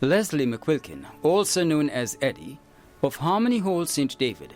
Leslie McQuilkin, also known as Eddie, of Harmony Hall, St. David,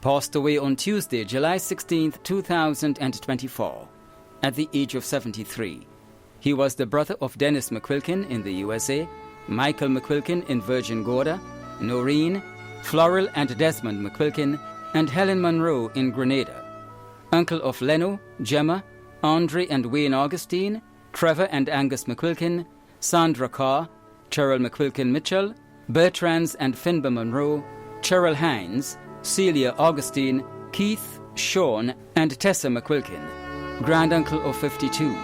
passed away on Tuesday, July 16, 2024, at the age of 73. He was the brother of Dennis McQuilkin in the USA, Michael McQuilkin in Virgin Gorda, Noreen, Floral and Desmond McQuilkin, and Helen Monroe in Grenada. Uncle of Leno, Gemma, Andre and Wayne Augustine, Trevor and Angus McQuilkin, Sandra Carr, Cheryl McQuilkin Mitchell, Bertrands and Finbar Monroe, Cheryl Hines, Celia Augustine, Keith, Sean, and Tessa McQuilkin. Granduncle of 52,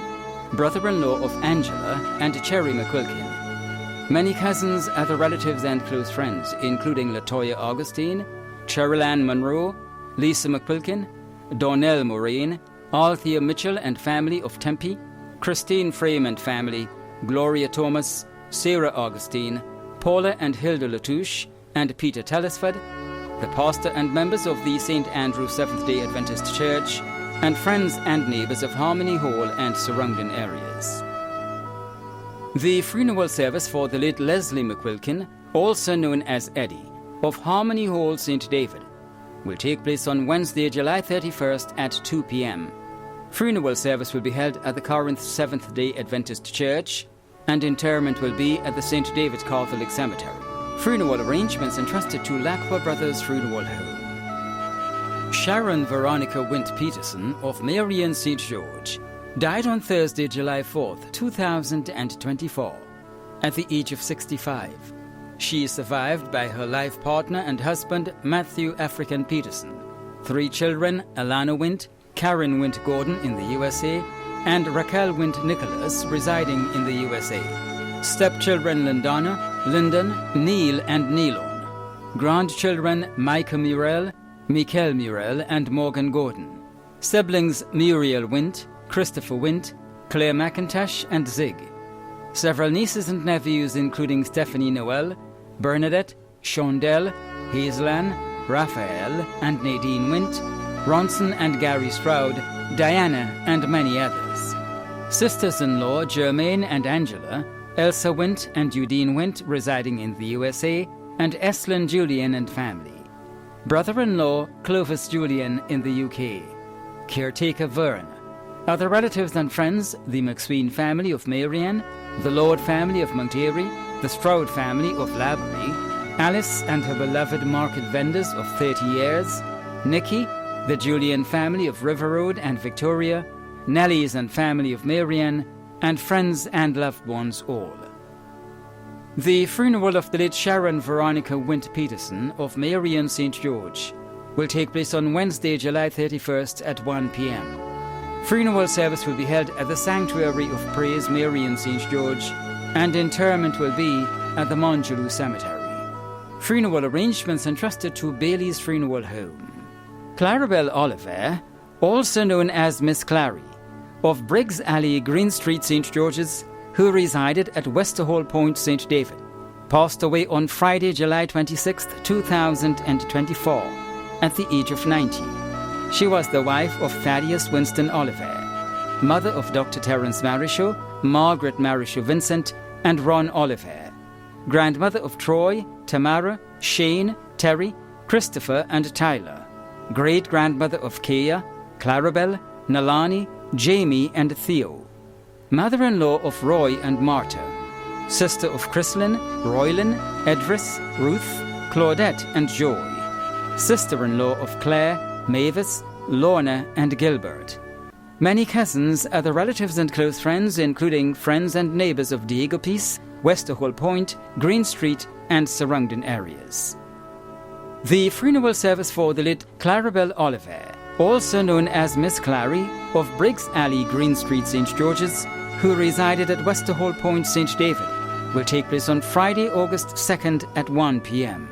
brother-in-law of Angela and Cherry McQuilkin. Many cousins, other relatives and close friends, including Latoya Augustine, Cheryl Ann Monroe, Lisa McQuilkin, Donnell Moraine, Althea Mitchell and family of Tempe, Christine Frame and family, Gloria Thomas, Sarah Augustine, Paula and Hilda Latouche, and Peter Telesford, the pastor and members of the St. Andrew Seventh-day Adventist Church, and friends and neighbors of Harmony Hall and surrounding areas. The funeral service for the late Leslie McQuilkin, also known as Eddie, of Harmony Hall, St. David, will take place on Wednesday, July 31st at 2 p.m. Funeral service will be held at the Corinth Seventh-day Adventist Church, and interment will be at the St. David Catholic Cemetery. Funeral arrangements entrusted to Lacqua Brothers Funeral Home. Sharon Veronica Wint Peterson of Marion St. George died on Thursday, July 4th, 2024, at the age of 65. She is survived by her life partner and husband, Matthew African Peterson, 3 children, Alana Wint, Karen Wint Gordon in the USA, and Raquel Wint Nicholas residing in the USA. Stepchildren Lindana, Lyndon, Neil and Neilon. Grandchildren Micah Murrell, Mikel Murrell and Morgan Gordon. Siblings Muriel Wint, Christopher Wint, Claire McIntosh and Zig. Several nieces and nephews including Stephanie Noel, Bernadette, Shondell, Hazelan, Raphael and Nadine Wint, Ronson and Gary Stroud, Diana and many others. Sisters-in-law Germaine and Angela, Elsa Wint and Udine Wint residing in the USA, and Eslyn Julian and family. Brother-in-law Clovis Julian in the UK. Caretaker Vern. Other relatives and friends, the McSween family of Marian, the Lord family of Mount Airy, the Stroud family of Laborie, Alice and her beloved market vendors of 30 years, Nikki, the Julian family of River Road and Victoria, Nellies and family of Marian, and friends and loved ones all. The funeral of the late Sharon Veronica Wint Peterson of Marion St. George will take place on Wednesday, July 31st at 1 p.m. Funeral service will be held at the Sanctuary of Praise Marion St. George, and interment will be at the Mongeloo Cemetery. Funeral arrangements entrusted to Bailey's Funeral Home. Clarabelle Oliver, also known as Miss Clary, of Briggs Alley, Green Street, St. George's, who resided at Westerhall Point, St. David, passed away on Friday, July 26, 2024, at the age of 90. She was the wife of Thaddeus Winston Oliver, mother of Dr. Terence Marichaud, Margaret Marichaud Vincent, and Ron Oliver, grandmother of Troy, Tamara, Shane, Terry, Christopher, and Tyler, great-grandmother of Kea, Clarabelle, Nalani, Jamie, and Theo, mother-in-law of Roy and Martha, sister of Chrislyn, Roylin, Edris, Ruth, Claudette, and Joy, sister-in-law of Claire, Mavis, Lorna, and Gilbert. Many cousins, other relatives and close friends, including friends and neighbors of Diego Peace, Westerhall Point, Green Street, and surrounding areas. The funeral service for the late Clarabelle Oliver, also known as Miss Clary, of Briggs Alley, Green Street, St. George's, who resided at Westerhall Point, St. David, will take place on Friday, August 2nd at 1 p.m.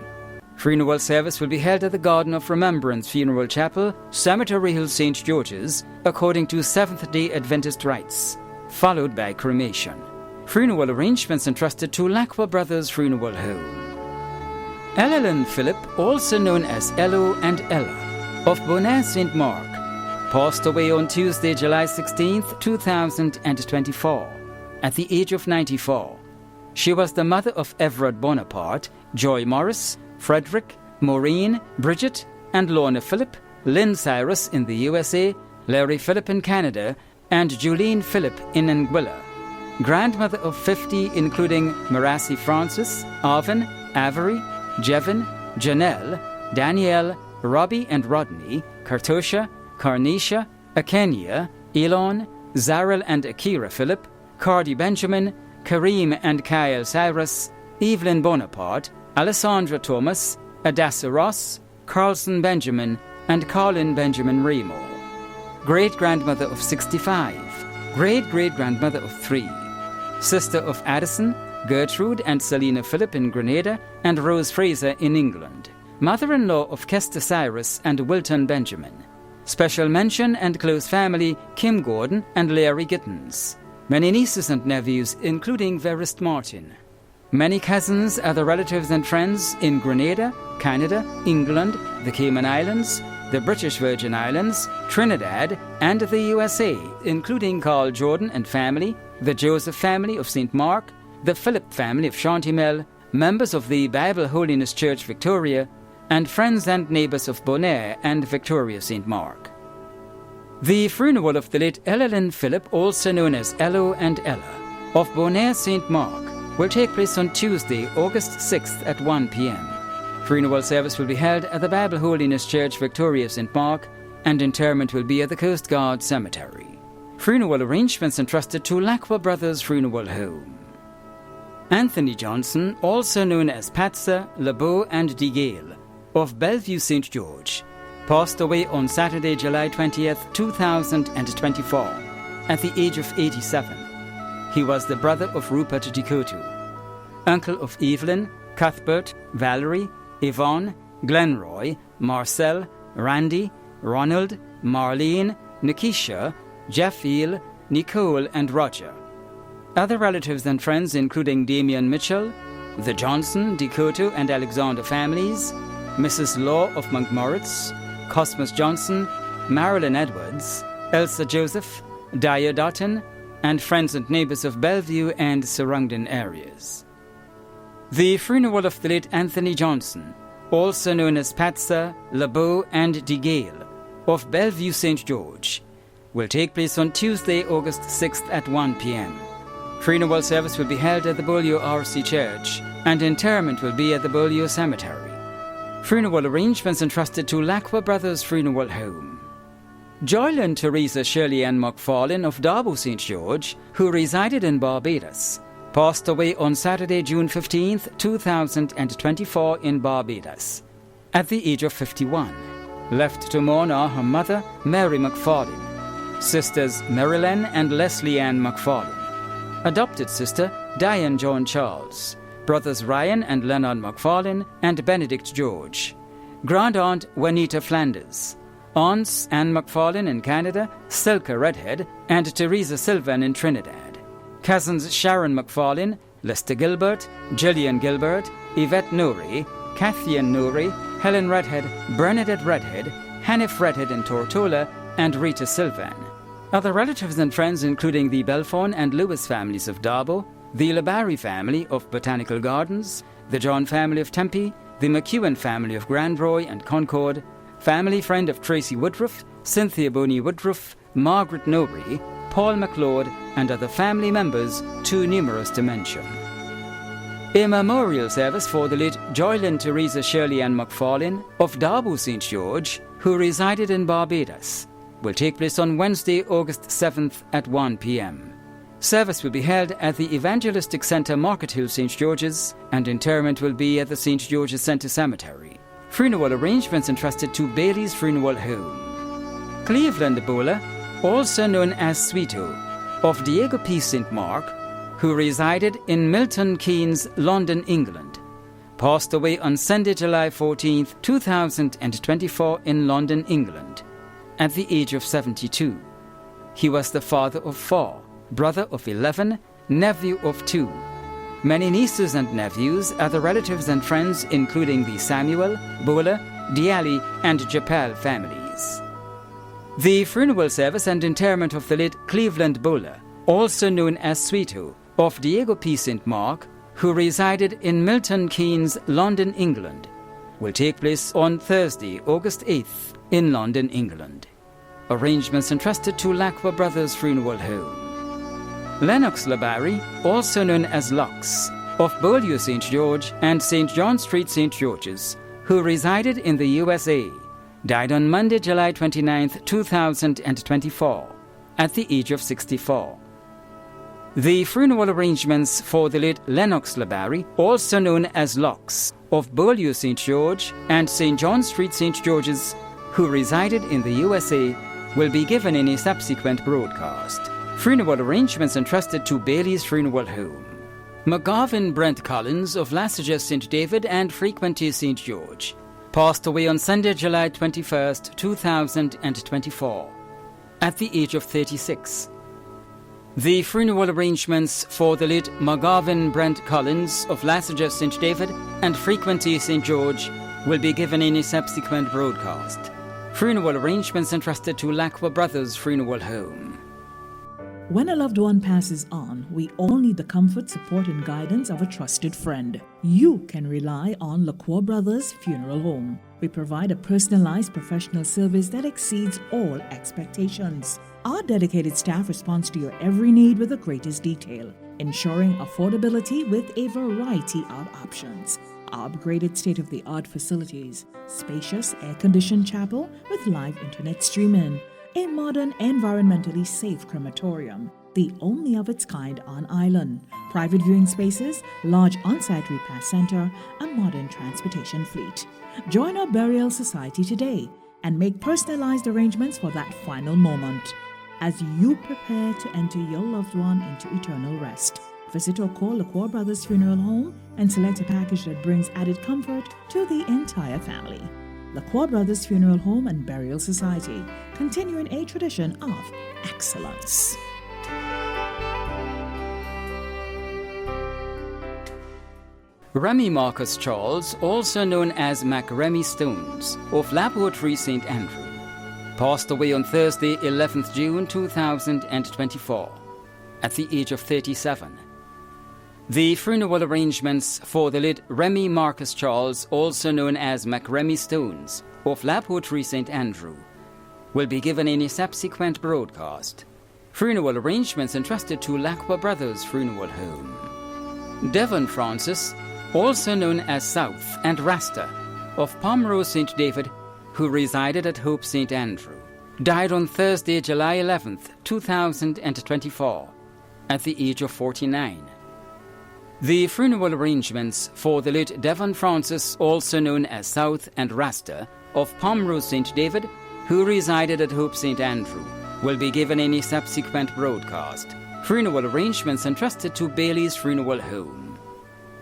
Funeral service will be held at the Garden of Remembrance Funeral Chapel, Cemetery Hill, St. George's, according to Seventh-day Adventist rites, followed by cremation. Funeral arrangements entrusted to Lacqua Brothers Funeral Home. Ellen Philip, also known as Ello and Ella, of Bonaire St. Mark, passed away on Tuesday, July 16, 2024, at the age of 94. She was the mother of Everard Bonaparte, Joy Morris, Frederick, Maureen, Bridget, and Lorna Phillip, Lynn Cyrus in the USA, Larry Phillip in Canada, and Julene Phillip in Anguilla. Grandmother of 50, including Marassi Francis, Arvin, Avery, Jevin, Janelle, Danielle, Robbie and Rodney, Kartosha, Carnisha, Akenya, Elon, Zarel and Akira Phillip, Cardi Benjamin, Kareem and Kyle Cyrus, Evelyn Bonaparte, Alessandra Thomas, Adassa Ross, Carlson Benjamin, and Colin Benjamin Remo. Great-grandmother of 65, great-great-grandmother of 3, sister of Addison, Gertrude and Selina Phillip in Grenada, and Rose Fraser in England, mother-in-law of Kester Cyrus and Wilton Benjamin. Special mention and close family, Kim Gordon and Larry Gittins. Many nieces and nephews, including Verist Martin. Many cousins, other relatives and friends in Grenada, Canada, England, the Cayman Islands, the British Virgin Islands, Trinidad, and the USA, including Carl Jordan and family, the Joseph family of St. Mark, the Phillip family of Chantimel, members of the Bible Holiness Church Victoria, and friends and neighbours of Bonaire and Victoria St. Mark. The funeral of the late Ella Lynn Phillip, also known as Ello and Ella, of Bonaire St. Mark, will take place on Tuesday, August 6th at 1 p.m. Funeral service will be held at the Bible Holiness Church Victoria St. Mark, and interment will be at the Coast Guard Cemetery. Funeral arrangements entrusted to Lacqua Brothers Funeral Home. Anthony Johnson, also known as Patsa, LeBeau and DeGale, of Bellevue St. George, passed away on Saturday, July 20th, 2024, at the age of 87. He was the brother of Rupert Dikotu, uncle of Evelyn, Cuthbert, Valerie, Yvonne, Glenroy, Marcel, Randy, Ronald, Marlene, Nikisha, Jeff Eel, Nicole, and Roger. Other relatives and friends including Damian Mitchell, the Johnson, Dikotu, and Alexander families, Mrs. Law of Montmoritz, Cosmos Johnson, Marilyn Edwards, Elsa Joseph, Dyer Dotton, and friends and neighbours of Bellevue and surrounding areas. The funeral of the late Anthony Johnson, also known as Patsa, LeBeau, and DeGale, of Bellevue St. George, will take place on Tuesday, August 6th at 1 p.m. Funeral service will be held at the Beaulieu RC Church, and interment will be at the Beaulieu Cemetery. Funeral arrangements entrusted to Lacqua Brothers Funeral Home. Joylyn Teresa Shirley Ann McFarlane of Darbo St. George, who resided in Barbados, passed away on Saturday, June 15th, 2024 in Barbados, at the age of 51, left to mourn are her mother, Mary McFarlane, sisters Marilyn and Leslie Ann McFarlane, adopted sister, Diane John Charles, brothers Ryan and Leonard McFarlane, and Benedict George, grand-aunt Juanita Flanders, aunts Anne McFarlane in Canada, Silka Redhead, and Teresa Sylvan in Trinidad, cousins Sharon McFarlane, Lester Gilbert, Gillian Gilbert, Yvette Nouri, Kathian Nouri, Helen Redhead, Bernadette Redhead, Hanif Redhead in Tortola, and Rita Sylvan. Other relatives and friends including the Belfon and Lewis families of Darbo, the LeBarry family of Botanical Gardens, the John family of Tempe, the McEwen family of Grandroy and Concord, family friend of Tracy Woodruff, Cynthia Boney Woodruff, Margaret Nobre, Paul MacLeod, and other family members too numerous to mention. A memorial service for the late Joylyn Teresa Shirley Ann McFarlane of Darbo St. George, who resided in Barbados, will take place on Wednesday, August 7th at 1 p.m. Service will be held at the Evangelistic Centre, Market Hill, St. George's, and interment will be at the St. George's Centre Cemetery. Funeral arrangements entrusted to Bailey's Funeral Home. Cleveland Bowler, also known as Sweeto, of Diego P. St. Mark, who resided in Milton Keynes, London, England, passed away on Sunday, July 14, 2024 in London, England, at the age of 72. He was the father of 4, brother of 11, nephew of 2. Many nieces and nephews, other relatives and friends including the Samuel, Bowler, Diali and Japal families. The funeral service and interment of the late Cleveland Bowler, also known as Sweeto, of Diego P. St. Mark, who resided in Milton Keynes, London, England, will take place on Thursday, August 8th, in London, England. Arrangements entrusted to Lacqua Brothers Funeral Home. Lennox Labari, also known as Lux, of Beaulieu St. George and St. John Street, St. George's, who resided in the USA, died on Monday, July 29, 2024, at the age of 64. The funeral arrangements for the late Lennox Labari, also known as Lux, of Beaulieu St. George and St. John Street, St. George's, who resided in the USA, will be given in a subsequent broadcast. Funeral arrangements entrusted to Bailey's Funeral Home. McGavin Brent Collins of Lassiter St. David and Frequenty St. George passed away on Sunday, July 21, 2024, at the age of 36. The funeral arrangements for the late McGavin Brent Collins of Lassiter St. David and Frequenty St. George will be given in a subsequent broadcast. Funeral arrangements entrusted to Lacqua Brothers Funeral Home. When a loved one passes on, we all need the comfort, support, and guidance of a trusted friend. You can rely on Lacqua Brothers Funeral Home. We provide a personalized professional service that exceeds all expectations. Our dedicated staff responds to your every need with the greatest detail, ensuring affordability with a variety of options. Our upgraded state-of-the-art facilities, spacious air-conditioned chapel with live internet streaming, a modern, environmentally safe crematorium, the only of its kind on island, private viewing spaces, large on-site repast center, a modern transportation fleet. Join our burial society today and make personalized arrangements for that final moment as you prepare to enter your loved one into eternal rest. Visit or call Lacqua Brothers Funeral Home and select a package that brings added comfort to the entire family. Lacqua Brothers Funeral Home and Burial Society, continuing a tradition of excellence. Remy Marcus Charles, also known as Mac Remy Stones, of Laboratory St. Andrew, passed away on Thursday, 11th June 2024, at the age of 37. The funeral arrangements for the late Remy Marcus Charles, also known as Mac Remy Stones, of Laboratory St. Andrew, will be given in a subsequent broadcast. Funeral arrangements entrusted to Lacqua Brothers Funeral Home. Devon Francis, also known as South and Rasta, of Pomerose St. David, who resided at Hope St. Andrew, died on Thursday, July 11th, 2024, at the age of 49. The funeral arrangements for the late Devon Francis, also known as South and Rasta, of Pomerose St. David, who resided at Hope St. Andrew, will be given in a subsequent broadcast. Funeral arrangements entrusted to Bailey's Funeral Home.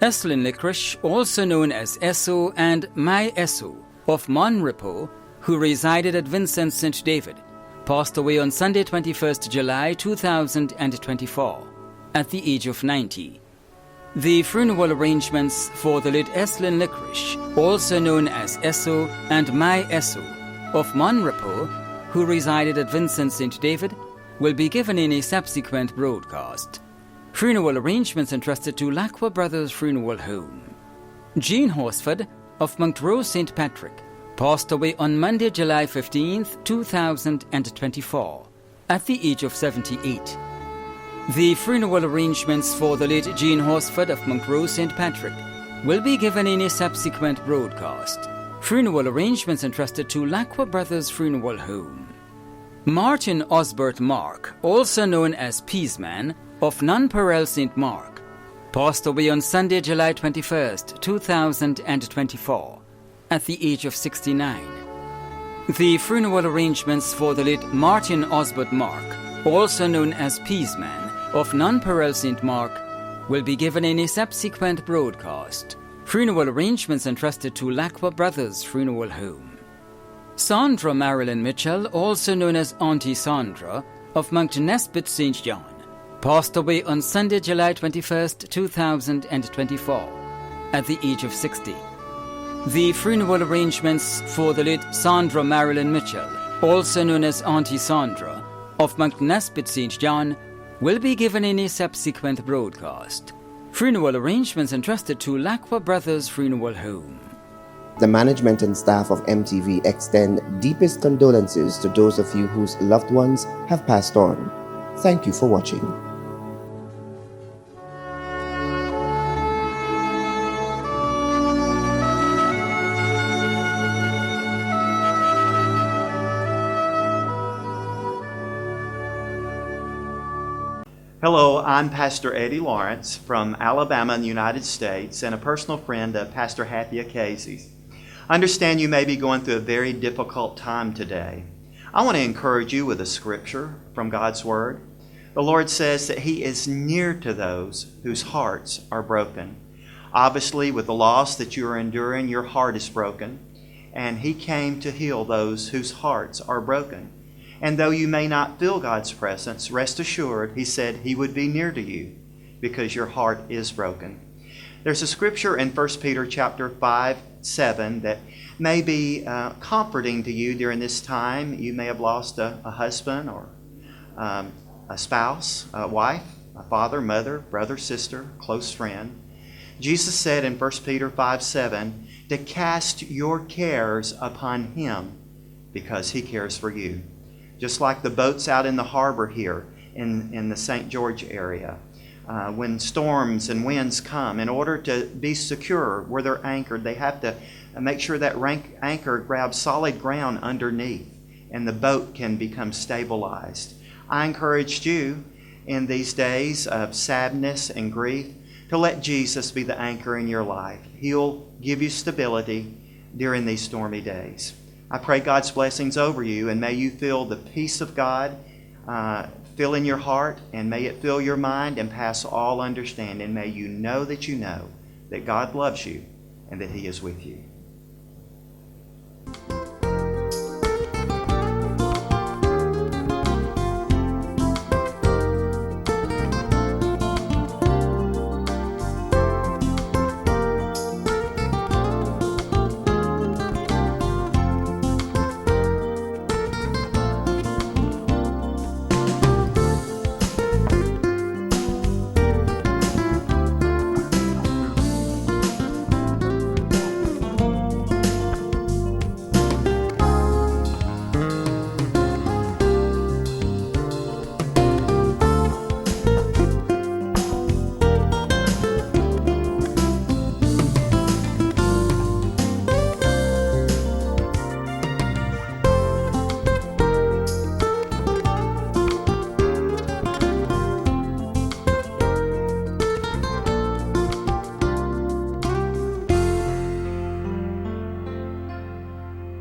Eslin Licorice, also known as Esso and My Esso, of Monrepo, who resided at Vincent St. David, passed away on Sunday, 21st July 2024, at the age of 90. The funeral arrangements for the late Eslin Licorice, also known as Esso and My Esso, of Monrepo, who resided at Vincent St. David, will be given in a subsequent broadcast. Funeral arrangements entrusted to Lacqua Brothers Funeral Home. Jean Horsford, of Montrose St. Patrick, passed away on Monday, July 15th, 2024, at the age of 78. The funeral arrangements for the late Jean Horsford of Montrose St. Patrick will be given in a subsequent broadcast. Funeral arrangements entrusted to Lacqua Brothers Funeral Home. Martin Osbert Mark, also known as Peaseman, of Nonpareil St. Mark, passed away on Sunday, July 21st, 2024, at the age of 69. The funeral arrangements for the late Martin Osbert Mark, also known as Peaseman, of Nonpareil St. Mark, will be given in a subsequent broadcast. Funeral arrangements entrusted to Lacqua Brothers Funeral Home. Sandra Marilyn Mitchell, also known as Auntie Sandra, of Monkton Nesbitt St. John, passed away on Sunday, July 21st, 2024, at the age of 60. The funeral arrangements for the late Sandra Marilyn Mitchell, also known as Auntie Sandra, of Monkton Nesbitt St. John, will be given in a subsequent broadcast. Funeral arrangements entrusted to Lakwa Brothers Funeral Home. The management and staff of MTV extend deepest condolences to those of you whose loved ones have passed on. Thank you for watching. Hello, I'm Pastor Eddie Lawrence from Alabama in the United States and a personal friend of Pastor Happy Casey's. I understand you may be going through a very difficult time today. I want to encourage you with a scripture from God's Word. The Lord says that He is near to those whose hearts are broken. Obviously, with the loss that you are enduring, your heart is broken, and He came to heal those whose hearts are broken. And though you may not feel God's presence, rest assured, He said He would be near to you because your heart is broken. There's a scripture in 1 Peter chapter 5:7 that may be comforting to you during this time. You may have lost a husband or a spouse, a wife, a father, mother, brother, sister, close friend. Jesus said in 1 Peter 5:7 to cast your cares upon Him because He cares for you. Just like the boats out in the harbor here in the St. George area. When storms and winds come, in order to be secure where they're anchored, they have to make sure that anchor grabs solid ground underneath and the boat can become stabilized. I encouraged you in these days of sadness and grief to let Jesus be the anchor in your life. He'll give you stability during these stormy days. I pray God's blessings over you, and may you feel the peace of God fill in your heart, and may it fill your mind and pass all understanding. May you know that God loves you and that He is with you.